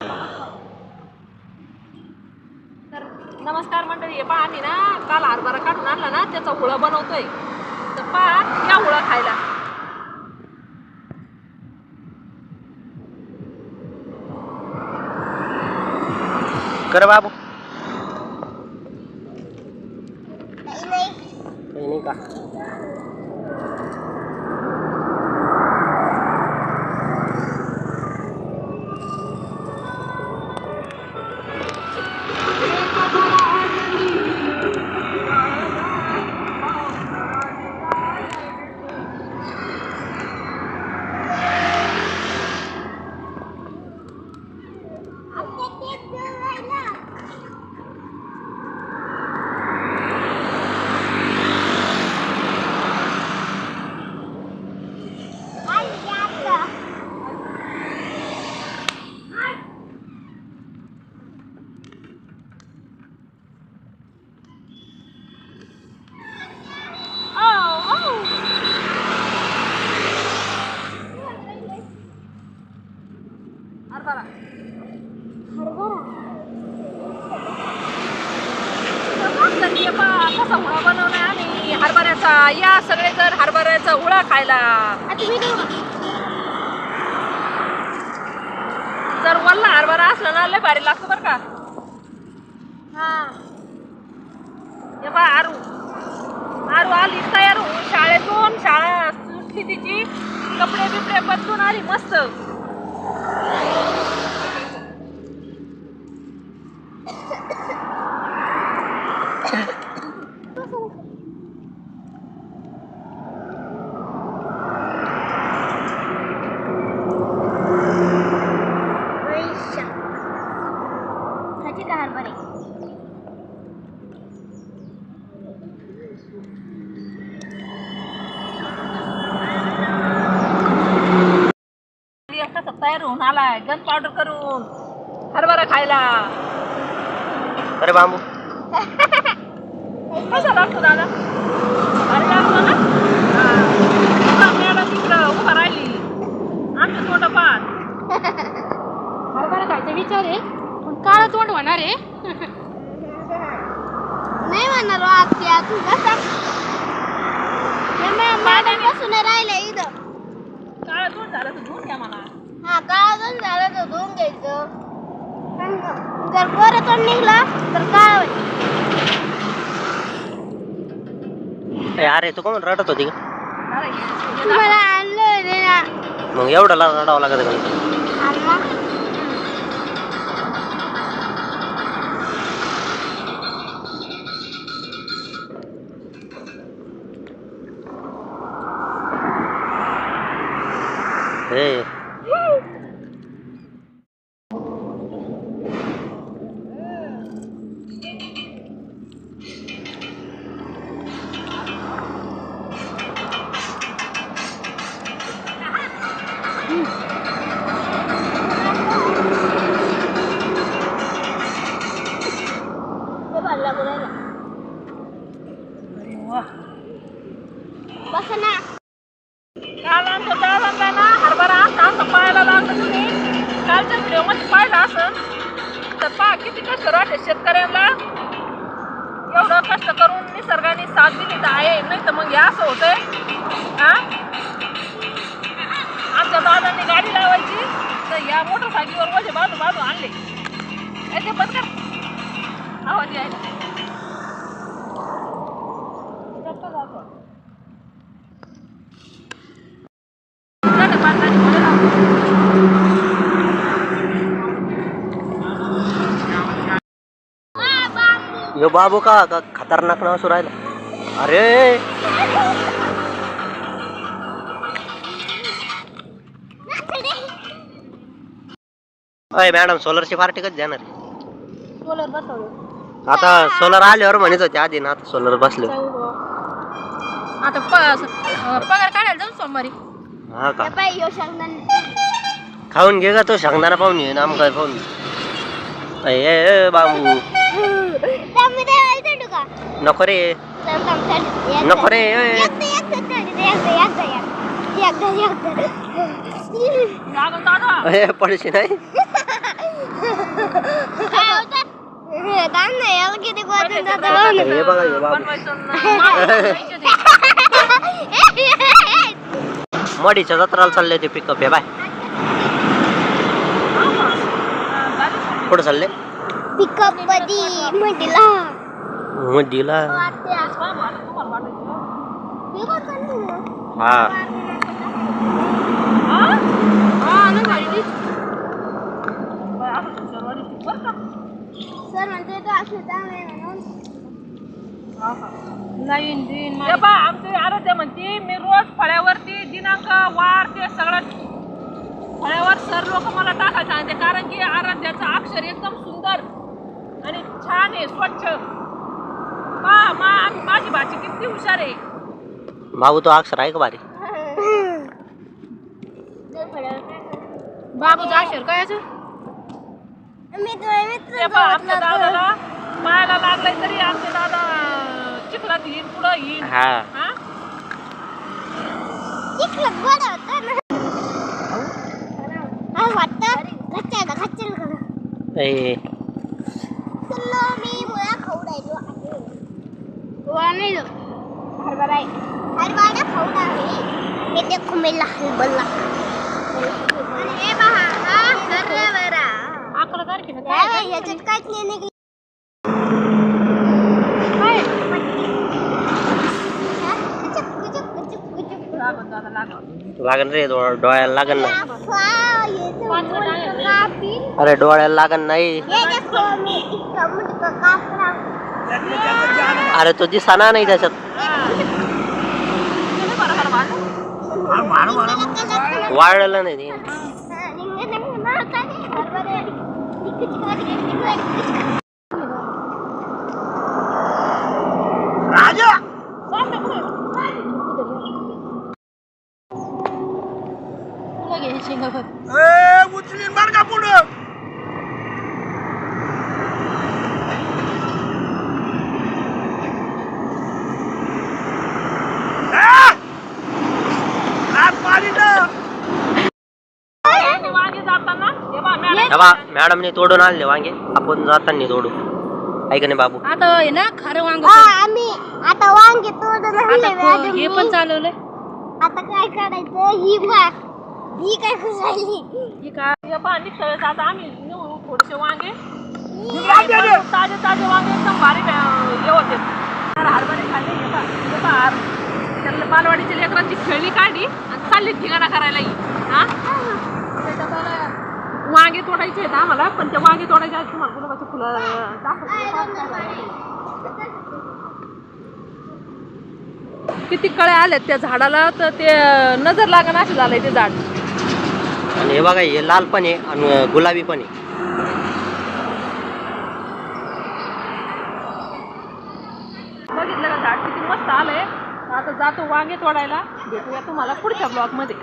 तर नमस्कार मंडळी, हे पहा आम्ही ना काल हरभरा काढून आणला ना, त्याचा हुळा बनवतोय. तर पहा या हुळा खायला. कर बाबू. नहीं का हरभरा कसा हुळा बनवलाय आम्ही हरभऱ्याचा. या सगळे जर हरभऱ्याचा हुळा खायला. जर वल्ला हरभरा असला ना लय भारी लागतो बरं का. हे बा आरू आरू आली तयार होऊन शाळेतून. शाळा सुटली तिची, कपडे बिपडे बदलून आली मस्त. तयार होऊन आलाय गन पावडर करून हरभरा खायला. अरे बाबू कसा लागतो दादा? भारी लागतो ना. मॅडम तिकडं उभा राहिली, आमचं तोंड पाहत. हरभरा खायचा विचार आहे, पण काळं तोंड होणार आहे. नाही म्हणणार आत्या तू कसा मॅडम बसून राहिले इथं. काळं तोंड झालं तर धुवून घ्या मला. हा काळं तोंड झालं तर धुवून घ्यायचं. जर गोरं तोंड निघलं तर काळं अरे तू कोण रडत होती का? अरे तुम्हाला आणलं रे ना. मग एवढं रडावं लागत का? हे बस ना. काल आमच्या दादांना ना हरभरा असा पाहायला लागलं. तुम्ही कालच्या व्हिडिओ मध्ये पाहिलं असं तर पहा किती कष्ट राहते शेतकऱ्यांना. एवढं कष्ट करून निसर्गाने साथ दिली तर आहे, नाही तर मग हे असं होतंय. आमच्या दादांनी गाडी लावायची तर या मोटरसायकलीवर माझे बाजू आणले. ते बंद कर, आवाज यायला. यो बाबू का खतरनाक नाव असू राहिला. अरे अय मॅडम, सोलरची पार्टी कधी देणार? सोलर बसवलं आता सोलर आल्यावर म्हणत होते आधी ना, आता सोलर बसले. आता पगार काढायला जाऊ सोमवारी. हा का? बाई यो सांगणार खाऊन घे का तो शेंगदाणा पाहून ये नाम काय पाहून. ए बाबू नको रे, नको रे. पडशी नाही. काम नाही याला किती वाजून हे बघा हे बाबू बनवायचं ना. मडीच्या जत्राला चालले ते पिकअप आहे बाय कुठं चालले पिकअप मध्ये म्हटला मडीला हा सर म्हणते तो असं चांगलं म्हणून हे बा आमची आराध्या म्हणते मी रोज फळ्यावरती दिनांक वार ते सगळं फळ्यावर सर लोक मला टाकायला सांगते कारण की आराध्याचं अक्षर एकदम सुंदर आणि छान आहे स्वच्छ माझी भाची किती हुशार आहे बाबू तो अक्षर आहे का बारी बाबूचा अक्षर काय मी तुला मित्र आमच्या दादाला पायाला लागलाय तरी आमचे दादा चिखलात येईल पुढं येईल हा हा? चिखलात गोडा होता ना हा वाटतं घच्चायला ए चलो मी मुळा खाऊ राहिलो आहे हरभरा आहे हरभरा खाऊ आहे हे देखो मेला हलबला आणि हे पहा हा हरभरा अकरा तारखेला काय याच्यात काहीच नाही निघलं लागन रे डोळ्याला लागन ना अरे डोळ्याला लागन नाही अरे तो दिसाना नाही त्याच्यात वाळलेलं नाही ते उचलीन बर का पुढं वांगे जाताना हे बा मॅडम हे बा मॅडमने तोडून आणले वांगे आपण जाताना तोडू ऐक नाही बाबू आता आहे ना खरं वांग आम्ही आता वांगे तोडून आणले मॅडम हे पण चालवलंय आता काय करायचं ही बा ही काय खुशाली ही काय हे बा निघतोय आता आम्ही नेऊ थोडेसे वांगे ताजे ताजे वांगे एकदम भारी हे होते हरभरे खाल्ले हे बा त्यातलं बालवाडीच्या लेकरांची खेळणी काढली आणि चालली ठिकाणा करायला ही हा वांगे तोडायचे आहेत आम्हाला पण ते वांगे तोडायचे आहेत तुम्हाला गुलाबाची फुलं किती कळे आलेत त्या झाडाला तर ते नजर लागण असं झालंय ते झाड आणि हे बघा हे लाल पण आहे आणि गुलाबी पण आहे बघितलं का झाड किती मस्त आलंय आता जातो वांगे तोडायला भेटूया तुम्हाला पुढच्या ब्लॉग मध्ये